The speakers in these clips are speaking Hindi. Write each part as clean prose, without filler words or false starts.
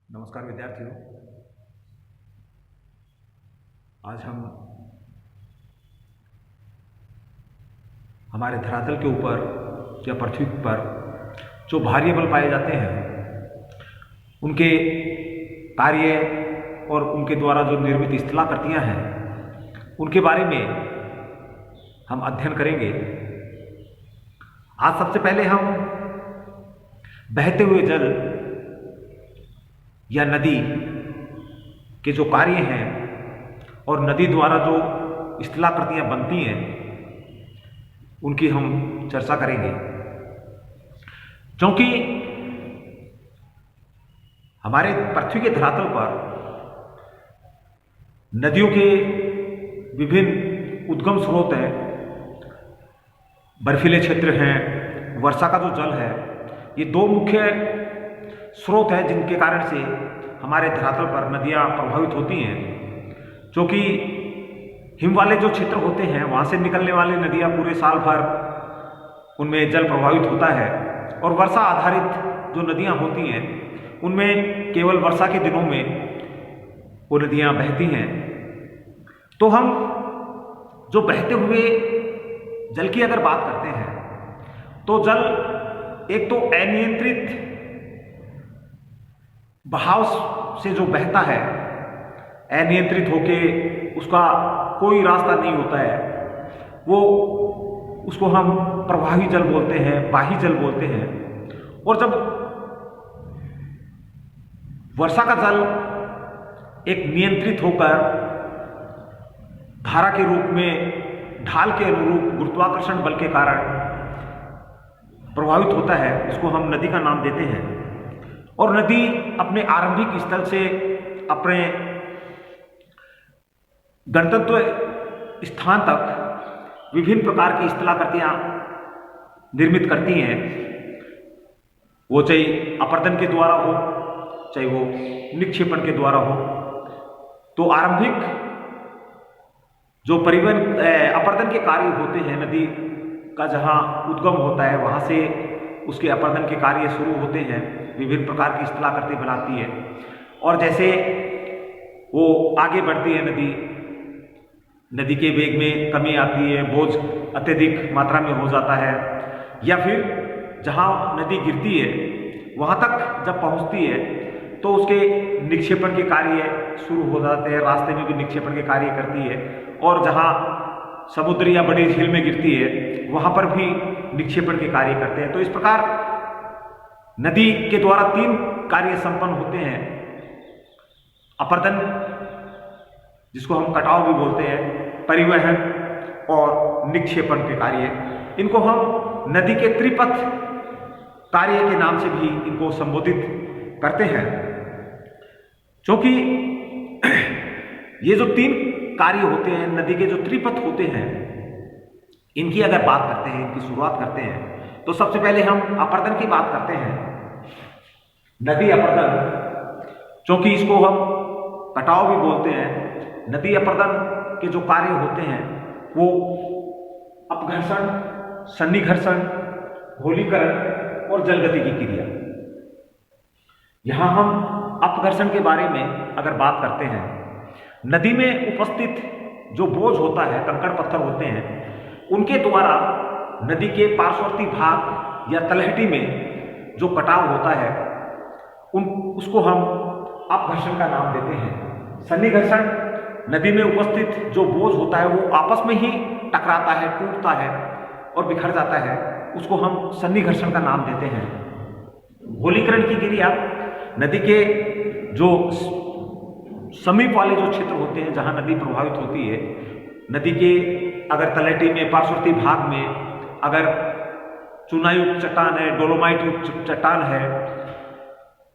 नमस्कार विद्यार्थियों। आज हम हमारे धरातल के ऊपर या पृथ्वी पर जो भारी बल पाए जाते हैं उनके कार्य और उनके द्वारा जो निर्मित स्थलाकृतियां हैं उनके बारे में हम अध्ययन करेंगे। आज सबसे पहले हम बहते हुए जल या नदी के जो कार्य हैं और नदी द्वारा जो स्थलाकृतियां बनती हैं उनकी हम चर्चा करेंगे, क्योंकि हमारे पृथ्वी के धरातल पर नदियों के विभिन्न उद्गम स्रोत हैं, बर्फीले क्षेत्र हैं, वर्षा का जो जल है, ये दो मुख्य स्रोत है जिनके कारण से हमारे धरातल पर नदियाँ प्रभावित होती हैं। क्योंकि हिम वाले जो क्षेत्र होते हैं वहाँ से निकलने वाली नदियाँ पूरे साल भर उनमें जल प्रभावित होता है और वर्षा आधारित जो नदियाँ होती हैं उनमें केवल वर्षा के दिनों में वो नदियाँ बहती हैं। तो हम जो बहते हुए जल की अगर बात करते हैं तो जल एक तो अनियंत्रित बहाव से जो बहता है, अनियंत्रित होके उसका कोई रास्ता नहीं होता है, वो उसको हम प्रवाही जल बोलते हैं, बाही जल बोलते हैं। और जब वर्षा का जल एक नियंत्रित होकर धारा के रूप में ढाल के अनुरूप गुरुत्वाकर्षण बल के कारण प्रभावित होता है, उसको हम नदी का नाम देते हैं। और नदी अपने आरंभिक स्थल से अपने गंतव्य स्थान तक विभिन्न प्रकार की स्थलाकृतियां निर्मित करती हैं, वो चाहे अपर्दन के द्वारा हो चाहे वो निक्षेपण के द्वारा हो। तो आरंभिक जो परिवहन अपर्दन के कार्य होते हैं, नदी का जहाँ उद्गम होता है वहाँ से उसके अपर्दन के कार्य शुरू होते हैं, विभिन्न प्रकार की स्थलाकृति बनाती है। और जैसे वो आगे बढ़ती है नदी के वेग में कमी आती है, बोझ अत्यधिक मात्रा में हो जाता है, या फिर जहाँ नदी गिरती है वहाँ तक जब पहुँचती है तो उसके निक्षेपण के कार्य शुरू हो जाते हैं, रास्ते में भी निक्षेपण के कार्य करती है। और जहाँ समुद्र या बड़ी झील में गिरती है वहाँ पर भी निक्षेपण के कार्य करते हैं। तो इस प्रकार नदी के द्वारा तीन कार्य संपन्न होते हैं: अपर्दन, जिसको हम कटाव भी बोलते हैं, परिवहन और निक्षेपण के कार्य। इनको हम नदी के त्रिपथ कार्य के नाम से भी इनको संबोधित करते हैं, क्योंकि ये जो तीन कार्य होते हैं, नदी के जो त्रिपथ होते हैं, इनकी अगर बात करते हैं, इनकी शुरुआत करते हैं तो सबसे पहले हम अपर्दन की बात करते हैं। नदी अपर्दन, क्योंकि इसको हम कटाव भी बोलते हैं, नदी अपर्दन के जो कार्य होते हैं वो अपघर्षण, सन्निघर्षण, घोलीकरण और जलगति की क्रिया। यहां हम अपघर्षण के बारे में अगर बात करते हैं, नदी में उपस्थित जो बोझ होता है, कंकड़ पत्थर होते हैं, उनके द्वारा नदी के पार्श्ववर्ती भाग या तलहटी में जो कटाव होता है उसको हम अपघर्षण का नाम देते हैं। सन्निघर्षण, नदी में उपस्थित जो बोझ होता है वो आपस में ही टकराता है, टूटता है और बिखर जाता है, उसको हम सन्निघर्षण का नाम देते हैं। घोलीकरण की क्रिया, नदी के जो समीप वाले जो क्षेत्र होते हैं जहाँ नदी प्रभावित होती है, नदी के अगर तलहटी में, पार्श्ववर्ती भाग में अगर चूनायुक्त चट्टान है, डोलोमाइट युक्त चट्टान है,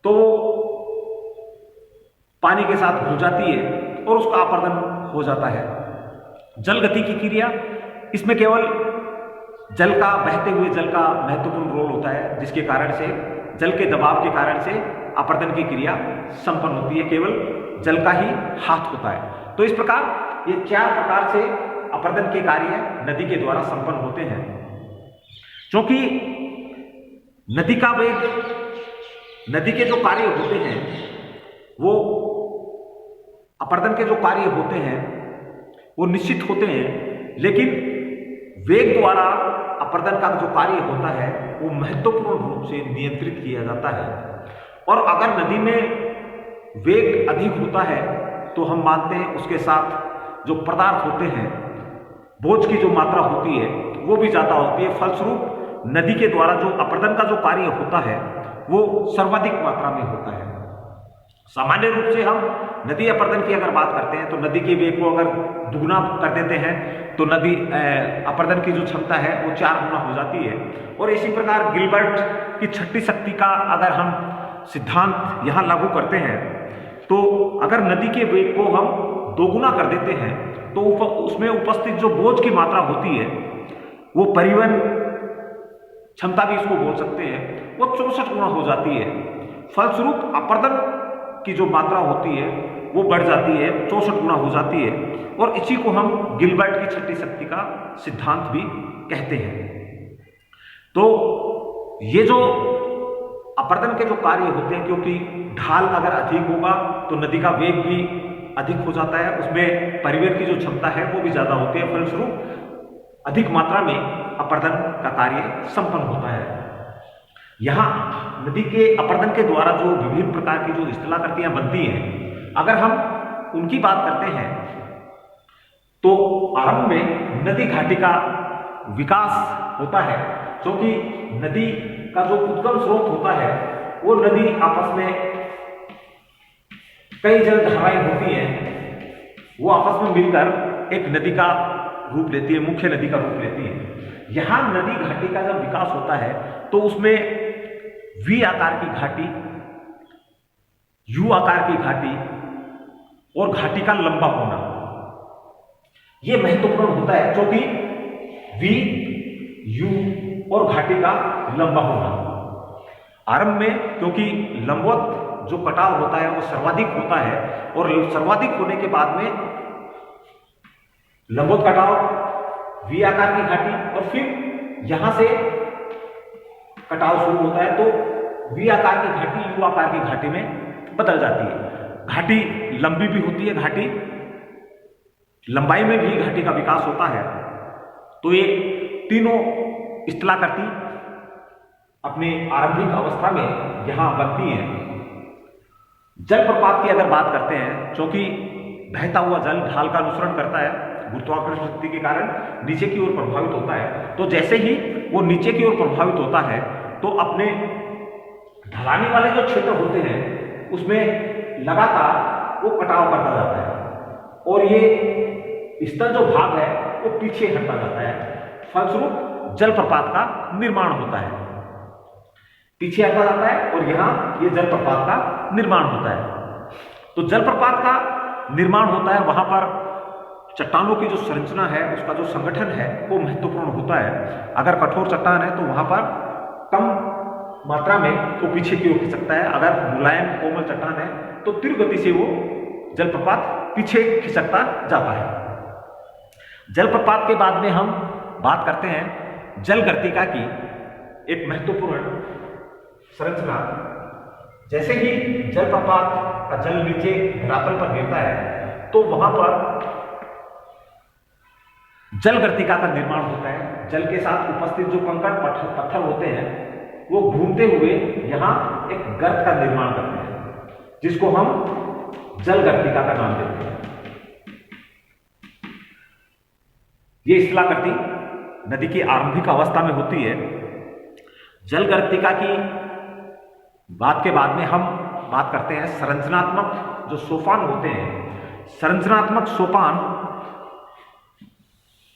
तो पानी के साथ घुल जाती है और उसका अपर्दन हो जाता है। जल गति की क्रिया, इसमें केवल जल का, बहते हुए जल का महत्वपूर्ण रोल होता है, जिसके कारण से जल के दबाव के कारण से अपर्दन की क्रिया संपन्न होती है, केवल जल का ही हाथ होता है। तो इस प्रकार ये चार प्रकार से अपर्दन के कार्य नदी के द्वारा संपन्न होते हैं। क्योंकि नदी का वेग, नदी के जो कार्य होते हैं वो अपर्दन के जो कार्य होते हैं वो निश्चित होते हैं, लेकिन वेग द्वारा अपर्दन का जो कार्य होता है वो महत्वपूर्ण रूप से नियंत्रित किया जाता है। और अगर नदी में वेग अधिक होता है तो हम मानते हैं उसके साथ जो पदार्थ होते हैं, बोझ की जो मात्रा होती है वो भी ज़्यादा होती है। फलस्वरूप नदी के द्वारा जो अपर्दन का जो कार्य होता है वो सर्वाधिक मात्रा में होता है। सामान्य रूप से हम नदी अपर्दन की अगर बात करते हैं तो नदी के वेग को अगर दुगुना कर देते हैं तो नदी अपर्दन की जो क्षमता है वो 4 गुना हो जाती है। और इसी प्रकार गिलबर्ट की छठी शक्ति का अगर हम सिद्धांत यहाँ लागू करते हैं तो अगर नदी के वेग को हम दोगुना कर देते हैं तो उसमें उपस्थित जो बोझ की मात्रा होती है वो परिवहन क्षमता भी इसको बोल सकते हैं, वो 64 गुना हो जाती है। फलस्वरूप अपर्दन की जो मात्रा होती है वो बढ़ जाती है, 64 गुना हो जाती है। और इसी को हम गिलबर्ट की छठी शक्ति का सिद्धांत भी कहते हैं। तो ये जो अपर्दन के जो कार्य होते हैं, क्योंकि ढाल अगर अधिक होगा तो नदी का वेग भी अधिक हो जाता है, उसमें परिवहन की जो क्षमता है वो भी ज्यादा होती है। फलस्वरूप अधिक मात्रा में अपर्दन का कार्य संपन्न होता है। यहाँ नदी के अपर्दन के द्वारा जो विभिन्न प्रकार की जो स्थलाकृतियां बनती हैं, अगर हम उनकी बात करते हैं तो आरंभ में नदी घाटी का विकास होता है, क्योंकि नदी का जो उद्गम स्रोत होता है वो नदी आपस में कई जल धाराएं होती हैं, वो आपस में मिलकर एक नदी का रूप लेती है, मुख्य नदी का रूप लेती है। यहां नदी घाटी का जब विकास होता है तो उसमें वी आकार की घाटी, यू आकार की घाटी और घाटी का लंबा होना यह महत्वपूर्ण होता है, क्योंकि वी, यू और घाटी का लंबा होना। आरंभ में क्योंकि लंबवत जो कटाव होता है वो सर्वाधिक होता है, और सर्वाधिक होने के बाद में लंबवत कटाव, वी आकार की घाटी, और फिर यहां से कटाव शुरू होता है तो वी आकार की घाटी यू आकार की घाटी में बदल जाती है। घाटी लंबी भी होती है, घाटी लंबाई में भी घाटी का विकास होता है। तो ये तीनों स्थलाकृति अपने आरंभिक अवस्था में यहां बनती हैं। जलप्रपात की अगर बात करते हैं, क्योंकि बहता हुआ जल ढाल का अनुसरण करता है, गुरुत्वाकर्षण शक्ति के कारण नीचे की ओर प्रभावित होता है, तो जैसे ही वो नीचे की ओर प्रभावित होता है तो अपने ढलाने वाले जो क्षेत्र होते हैं उसमें लगातार वो कटाव करता जाता है, और ये स्थल जो भाग है वो पीछे हटता जाता है। फलस्वरूप जलप्रपात का निर्माण होता है, पीछे हटता जाता है और यहां ये जलप्रपात का निर्माण होता है। तो जलप्रपात का निर्माण होता है, वहां पर चट्टानों की जो संरचना है उसका जो संगठन है वो महत्वपूर्ण होता है। अगर कठोर चट्टान है तो वहां पर कम मात्रा में वो पीछे की ओर खिसकता है, अगर मुलायम कोमल चट्टान है तो तीव्र गति से वो जलप्रपात पीछे खिसकता जाता है। जलप्रपात के बाद में हम बात करते हैं जलगर्तिका की, एक महत्वपूर्ण संरचना। जैसे ही जलप्रपात का जल नीचे धरातल पर गिरता है तो वहां पर जलगर्तिका का निर्माण होता है। जल के साथ उपस्थित जो कंकड़ पत्थर होते हैं वो घूमते हुए यहां एक गर्त का निर्माण करते हैं, जिसको हम जलगर्तिका का नाम देते हैं। ये स्थलाकृति नदी की आरंभिक अवस्था में होती है। जलगर्तिका की बात के बाद में हम बात करते हैं संरचनात्मक जो सोपान होते हैं। संरचनात्मक सोपान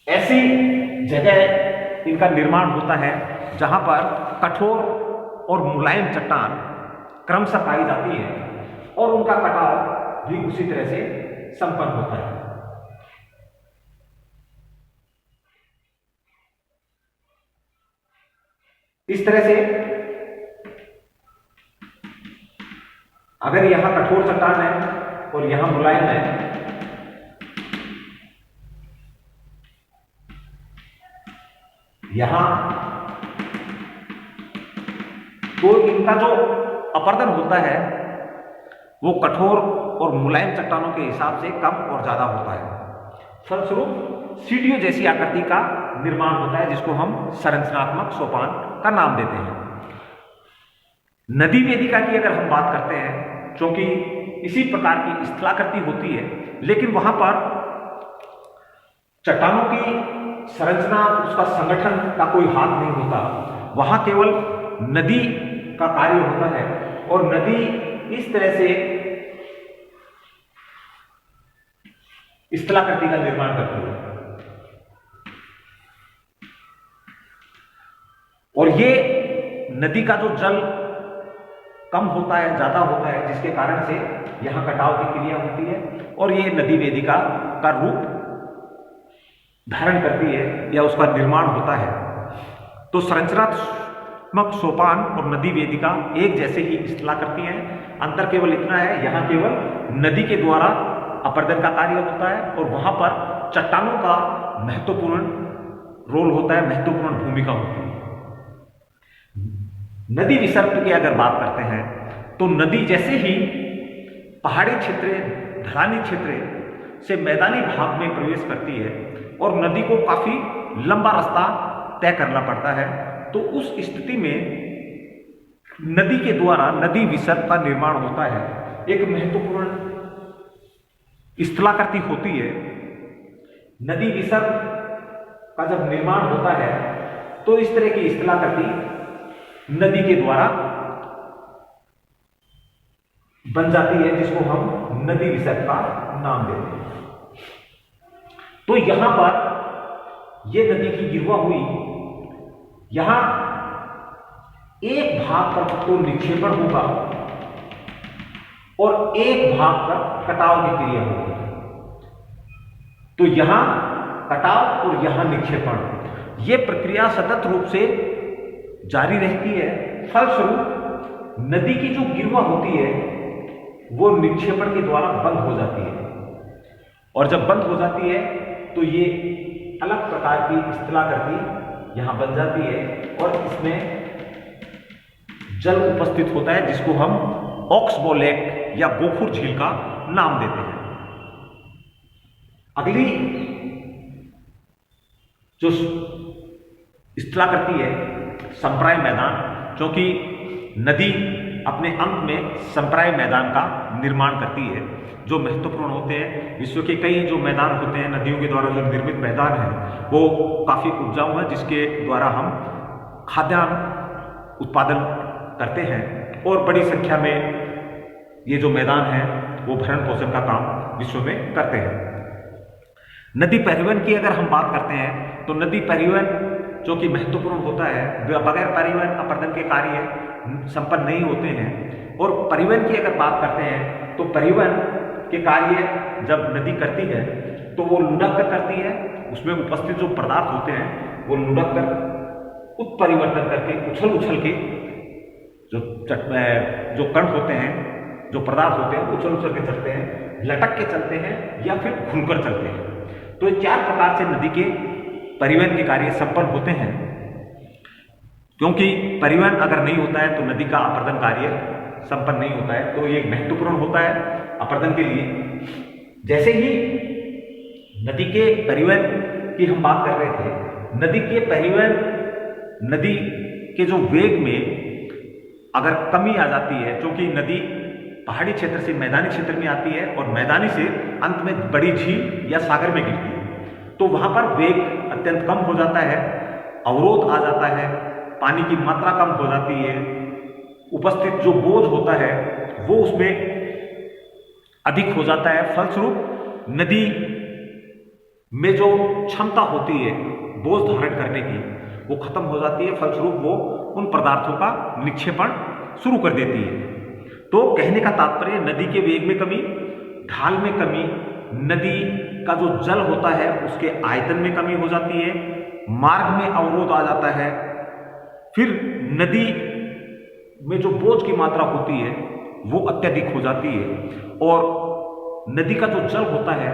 ऐसी जगह इनका निर्माण होता है जहां पर कठोर और मुलायम चट्टान क्रमशः पाई जाती है और उनका कटाव भी उसी तरह से संपन्न होता है। इस तरह से अगर यहां कठोर चट्टान है और यहां मुलायम है, यहां तो इनका जो अपर्दन होता है वो कठोर और मुलायम चट्टानों के हिसाब से कम और ज्यादा होता है। फलस्वरूप सीढ़ियों जैसी आकृति का निर्माण होता है, जिसको हम संरचनात्मक सोपान का नाम देते हैं। नदी वेदिका की अगर हम बात करते हैं, क्योंकि इसी प्रकार की स्थलाकृति होती है, लेकिन वहां पर चट्टानों की संरचना, उसका संगठन का कोई हाथ नहीं होता, वहां केवल नदी का कार्य होता है और नदी इस तरह से स्थलाकृति का निर्माण करती है। और ये नदी का जो जल कम होता है, ज्यादा होता है, जिसके कारण से यहां कटाव की क्रिया होती है और ये नदी वेदिका का रूप धारण करती है या उसका निर्माण होता है। तो संरचनात्मक सोपान और नदी वेदिका एक जैसे ही स्थलाकृति हैं। अंतर केवल इतना है, यहां केवल नदी के द्वारा अपर्दन का कार्य होता है और वहां पर चट्टानों का महत्वपूर्ण रोल होता है, महत्वपूर्ण भूमिका होती है। नदी विसर्ग की अगर बात करते हैं तो नदी जैसे ही पहाड़ी क्षेत्र, ढलानी क्षेत्र से मैदानी भाग में प्रवेश करती है और नदी को काफी लंबा रास्ता तय करना पड़ता है, तो उस स्थिति में नदी के द्वारा नदी विसर्ग का निर्माण होता है। एक महत्वपूर्ण स्थलाकृति होती है। नदी विसर्ग का जब निर्माण होता है तो इस तरह की स्थलाकृति नदी के द्वारा बन जाती है, जिसको हम नदी विसर्ग का नाम देते हैं। तो यहां पर यह नदी की गिरवा हुई, यहां एक भाग पर तो निक्षेपण होगा और एक भाग पर कटाव की क्रिया होगी। तो यहां कटाव और यहां निक्षेपण, यह प्रक्रिया सतत रूप से जारी रहती है। फलस्वरूप नदी की जो गिरवा होती है वो निक्षेपण के द्वारा बंद हो जाती है और जब बंद हो जाती है तो ये अलग प्रकार की स्थलाकृति यहां बन जाती है और इसमें जल उपस्थित होता है, जिसको हम ऑक्सबो लेक या गोखुर झील का नाम देते हैं। अगली जो स्थलाकृति है संप्राय मैदान, क्योंकि नदी अपने अंत में संप्राय मैदान का निर्माण करती है, जो महत्वपूर्ण होते हैं। विश्व के कई जो मैदान होते हैं नदियों के द्वारा जो निर्मित मैदान है वो काफी उपजाऊ है, जिसके द्वारा हम खाद्यान्न उत्पादन करते हैं और बड़ी संख्या में ये जो मैदान है वो भरण पोषण का काम विश्व में करते हैं। नदी परिवहन की अगर हम बात करते हैं तो नदी परिवहन जो कि महत्वपूर्ण होता है, बगैर परिवहन अपर्दन के कार्य संपन्न नहीं होते हैं। और परिवहन की अगर बात करते हैं तो परिवहन के कार्य जब नदी करती है तो वो लुढ़क कर करती है, उसमें उपस्थित जो पदार्थ होते हैं वो लुढ़क कर उत्परिवर्तन करके उछल उछल के जो कण होते हैं, जो पदार्थ होते हैं उछल उछल के चलते हैं, लटक के चलते हैं या फिर खुलकर चलते हैं। तो ये चार प्रकार से नदी के परिवहन के कार्य संपन्न होते हैं। क्योंकि परिवहन अगर नहीं होता है तो नदी का अपर्दन कार्य संपन्न नहीं होता है, तो ये महत्वपूर्ण होता है अपर्दन के लिए। जैसे ही नदी के परिवहन की हम बात कर रहे थे, नदी के परिवहन, नदी के जो वेग में अगर कमी आ जाती है, क्योंकि नदी पहाड़ी क्षेत्र से मैदानी क्षेत्र में आती है और मैदानी से अंत में बड़ी झील या सागर में गिरती है, तो वहां पर वेग अत्यंत कम हो जाता है, अवरोध आ जाता है, पानी की मात्रा कम हो जाती है, उपस्थित जो बोझ होता है वो उसमें अधिक हो जाता है। फलस्वरूप नदी में जो क्षमता होती है बोझ धारण करने की वो खत्म हो जाती है। फलस्वरूप वो उन पदार्थों का निक्षेपण शुरू कर देती है। तो कहने का तात्पर्य नदी के वेग में कमी, ढाल में कमी, नदी का जो जल होता है उसके आयतन में कमी हो जाती है, मार्ग में अवरोध आ जाता है, फिर नदी में जो बोझ की मात्रा होती है वो अत्यधिक हो जाती है और नदी का जो जल होता है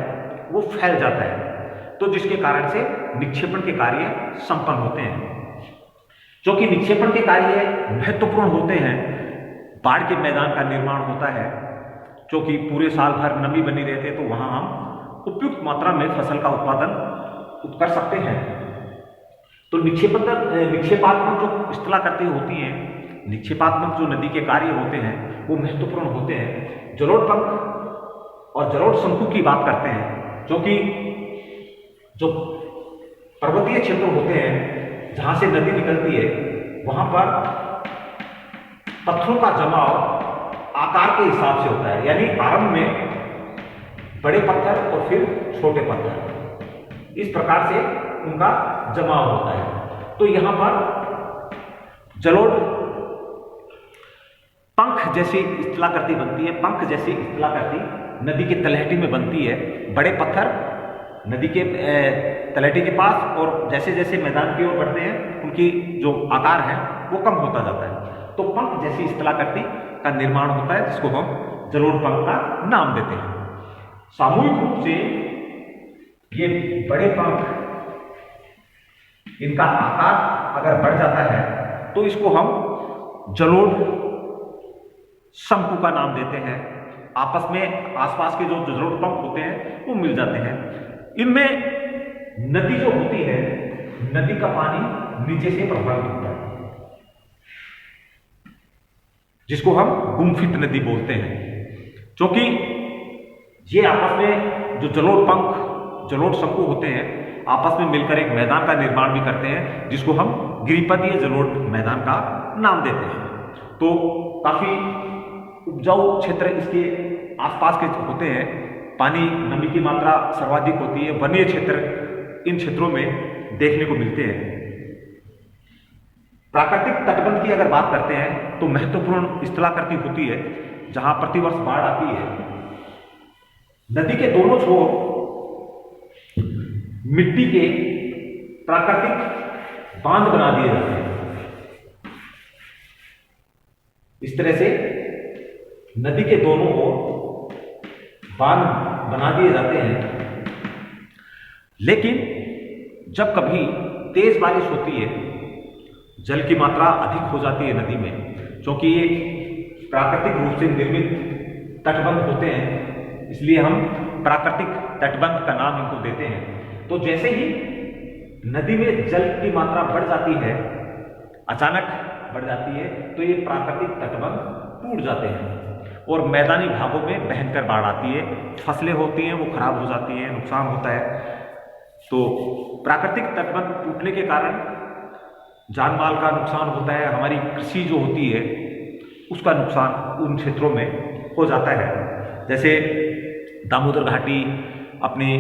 वो फैल जाता है, तो जिसके कारण से निक्षेपण के कार्य संपन्न होते हैं। क्योंकि निक्षेपण के कार्य महत्वपूर्ण होते हैं, बाढ़ के मैदान का निर्माण होता है क्योंकि पूरे साल भर नमी बनी रहती है, तो वहाँ हम उपयुक्त मात्रा में फसल का उत्पादन कर सकते हैं। तो निक्षेपात्मक जो स्थलाकृति होती हैं, निक्षेपात्मक जो नदी के कार्य होते हैं वो महत्वपूर्ण होते हैं। जलोढ़ पंख और जलोढ़ शंकु की बात करते हैं, क्योंकि जो पर्वतीय क्षेत्र होते हैं जहाँ से नदी निकलती है वहाँ पर पत्थरों का जमाव आकार के हिसाब से होता है, यानी आरंभ में बड़े पत्थर और फिर छोटे पत्थर, इस प्रकार से उनका जमाव होता है। तो यहाँ पर जलोढ़ पंख जैसी स्थलाकृति बनती है, पंख जैसी स्थलाकृति नदी की तलहटी में बनती है। बड़े पत्थर नदी के तलहटी के पास, और जैसे जैसे मैदान की ओर बढ़ते हैं उनकी जो आकार है वो कम होता जाता है। तो पंख जैसी स्थलाकृति का निर्माण होता है, जिसको हम जलोढ़ पंख का नाम देते हैं। सामूहिक रूप से ये बड़े पंख, इनका आकार अगर बढ़ जाता है तो इसको हम जलोढ़ शंकु का नाम देते हैं। आपस में आसपास के जो जलोढ़ पंख होते हैं वो मिल जाते हैं। इनमें नदी जो होती है, नदी का पानी नीचे से प्रवाहित होता है, जिसको हम गुम्फित नदी बोलते हैं। क्योंकि ये आपस में जो जलोढ़ पंख, जलोढ़ शंकु होते हैं, आपस में मिलकर एक मैदान का निर्माण भी करते हैं, जिसको हम गिरिपदीय जलोढ़ मैदान का नाम देते हैं। तो काफी उपजाऊ क्षेत्र इसके आसपास के होते हैं, पानी नमी की मात्रा सर्वाधिक होती है, वनीय क्षेत्र इन क्षेत्रों में देखने को मिलते हैं। प्राकृतिक तटबंध की अगर बात करते हैं तो महत्वपूर्ण स्थलाकृति होती है जहां प्रतिवर्ष बाढ़ आती है। नदी के दोनों छोर मिट्टी के प्राकृतिक बांध बना दिए जाते हैं। इस तरह से नदी के दोनों ओर बांध बना दिए जाते हैं। लेकिन जब कभी तेज बारिश होती है, जल की मात्रा अधिक हो जाती है नदी में, क्योंकि ये प्राकृतिक रूप से निर्मित तटबंध होते हैं, इसलिए हम प्राकृतिक तटबंध का नाम इनको देते हैं। तो जैसे ही नदी में जल की मात्रा बढ़ जाती है, अचानक बढ़ जाती है, तो ये प्राकृतिक तटबंध टूट जाते हैं और मैदानी भागों में बहकर बाढ़ आती है। फसलें होती हैं वो खराब हो जाती हैं, नुकसान होता है। तो प्राकृतिक तटबंध टूटने के कारण जान माल का नुकसान होता है, हमारी कृषि जो होती है उसका नुकसान उन क्षेत्रों में हो जाता है। जैसे दामोदर घाटी, अपनी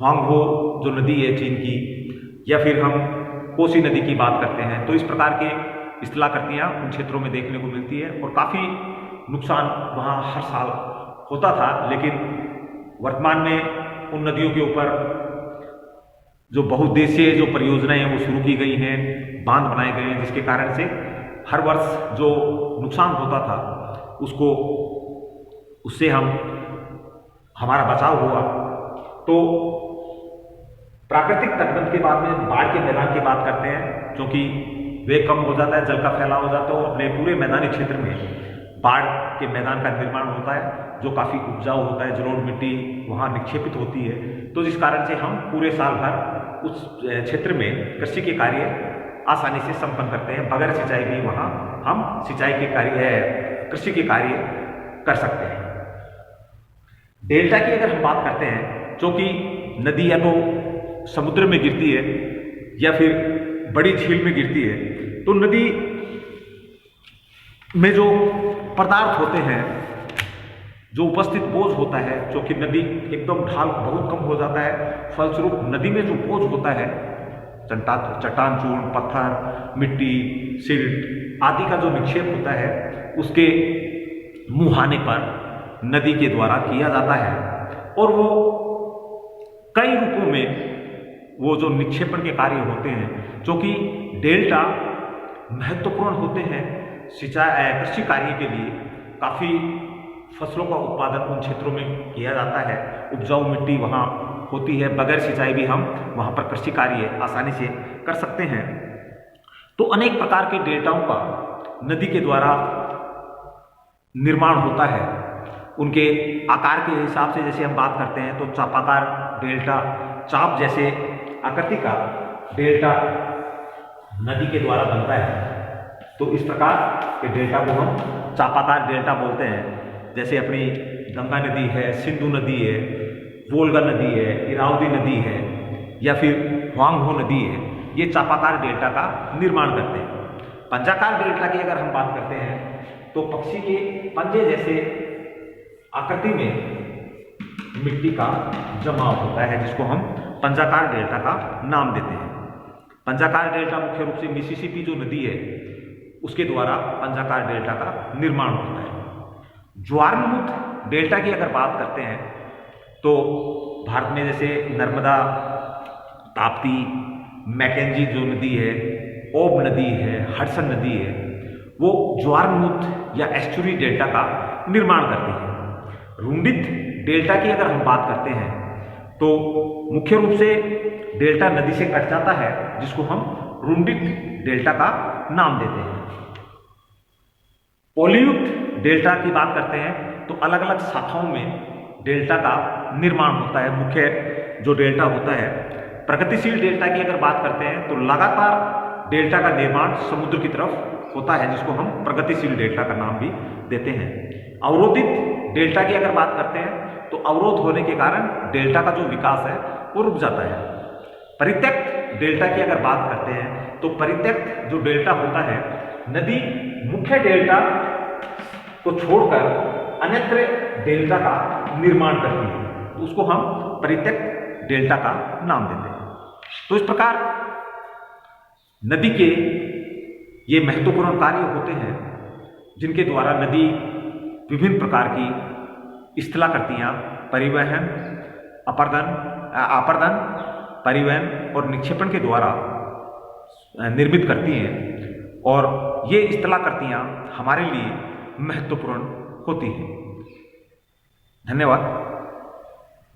हुआंगहो जो नदी है चीन की, या फिर हम कोसी नदी की बात करते हैं, तो इस प्रकार के स्थलाकृतियाँ उन क्षेत्रों में देखने को मिलती है और काफ़ी नुकसान वहाँ हर साल होता था। लेकिन वर्तमान में उन नदियों के ऊपर जो बहुउद्देशीय जो परियोजनाएं हैं वो शुरू की गई हैं, बांध बनाए गए हैं, जिसके कारण से हर वर्ष जो नुकसान होता था उससे हमारा बचाव हुआ। तो प्राकृतिक तटबंध के बाद में बाढ़ के मैदान की बात करते हैं, क्योंकि वे कम हो जाता है, जल का फैलाव हो जाता है, तो अपने पूरे मैदानी क्षेत्र में बाढ़ के मैदान का निर्माण होता है, जो काफ़ी उपजाऊ होता है, जलोढ़ मिट्टी वहाँ निक्षेपित होती है। तो जिस कारण से हम पूरे साल भर उस क्षेत्र में कृषि के कार्य आसानी से संपन्न करते हैं। बगैर सिंचाई भी वहाँ हम सिंचाई के कार्य, कृषि के कार्य कर सकते हैं। डेल्टा की अगर हम बात करते हैं, क्योंकि नदी या तो समुद्र में गिरती है या फिर बड़ी झील में गिरती है, तो नदी में जो पदार्थ होते हैं, जो उपस्थित बोझ होता है, क्योंकि नदी एकदम ढाल बहुत कम हो जाता है, फलस्वरूप नदी में जो बोझ होता है, चट्टान चूर्ण, पत्थर, मिट्टी, सिल्ट आदि का जो निक्षेप होता है, उसके मुहाने पर नदी के द्वारा किया जाता है। और वो कई रूपों में वो जो निक्षेपण के कार्य होते हैं, क्योंकि डेल्टा महत्वपूर्ण होते हैं सिंचाई कृषि कार्य के लिए। काफ़ी फसलों का उत्पादन उन क्षेत्रों में किया जाता है, उपजाऊ मिट्टी वहाँ होती है, बगैर सिंचाई भी हम वहाँ पर कृषि कार्य आसानी से कर सकते हैं। तो अनेक प्रकार के डेल्टाओं का नदी के द्वारा निर्माण होता है। उनके आकार के हिसाब से जैसे हम बात करते हैं तो चापाकार डेल्टा, चाप जैसे आकृति का डेल्टा नदी के द्वारा बनता है। तो इस प्रकार के डेल्टा को हम चापाकार डेल्टा बोलते हैं। जैसे अपनी गंगा नदी है, सिंधु नदी है, वोल्गा नदी है, इरावदी नदी है या फिर हुआंग हो नदी है, ये चापाकार डेल्टा का निर्माण करते हैं। पंजाकार डेल्टा की अगर हम बात करते हैं तो पक्षी के पंजे जैसे आकृति में मिट्टी का जमाव होता है, जिसको हम पंजाकार डेल्टा का नाम देते हैं। पंजाकार डेल्टा मुख्य रूप से मिसिसिपी जो नदी है उसके द्वारा पंजाकार डेल्टा का निर्माण होता है। ज्वारनुत डेल्टा की अगर बात करते हैं तो भारत में जैसे नर्मदा, ताप्ती, मैकेंजी जो नदी है, ओब नदी है, हडसन नदी है, वो ज्वारनुत या एस्चुरी डेल्टा का निर्माण करती है। रुंडित डेल्टा की अगर हम बात करते हैं तो मुख्य रूप से डेल्टा नदी से कट जाता है, जिसको हम रुंडित डेल्टा का नाम देते हैं। पोलीयुक्त डेल्टा की बात करते हैं तो अलग अलग शाखाओं में डेल्टा का निर्माण होता है। मुख्य जो डेल्टा होता है, प्रगतिशील डेल्टा की अगर बात करते हैं तो लगातार डेल्टा का निर्माण समुद्र की तरफ होता है, जिसको हम प्रगतिशील डेल्टा का नाम भी देते हैं। अवरोधित डेल्टा की अगर बात करते हैं तो अवरोध होने के कारण डेल्टा का जो विकास है वो रुक जाता है। परित्यक्त डेल्टा की अगर बात करते हैं तो परित्यक्त जो डेल्टा होता है, नदी मुख्य डेल्टा को छोड़कर अन्यत्र डेल्टा का निर्माण करती है, तो उसको हम परित्यक्त डेल्टा का नाम देते हैं। तो इस प्रकार नदी के ये महत्वपूर्ण कार्य होते हैं जिनके द्वारा नदी विभिन्न प्रकार की स्थलाकृतियाँ परिवहन, अपरदन, परिवहन और निक्षेपण के द्वारा निर्मित करती हैं, और ये स्थलाकृतियाँ हमारे लिए महत्वपूर्ण होती हैं। धन्यवाद।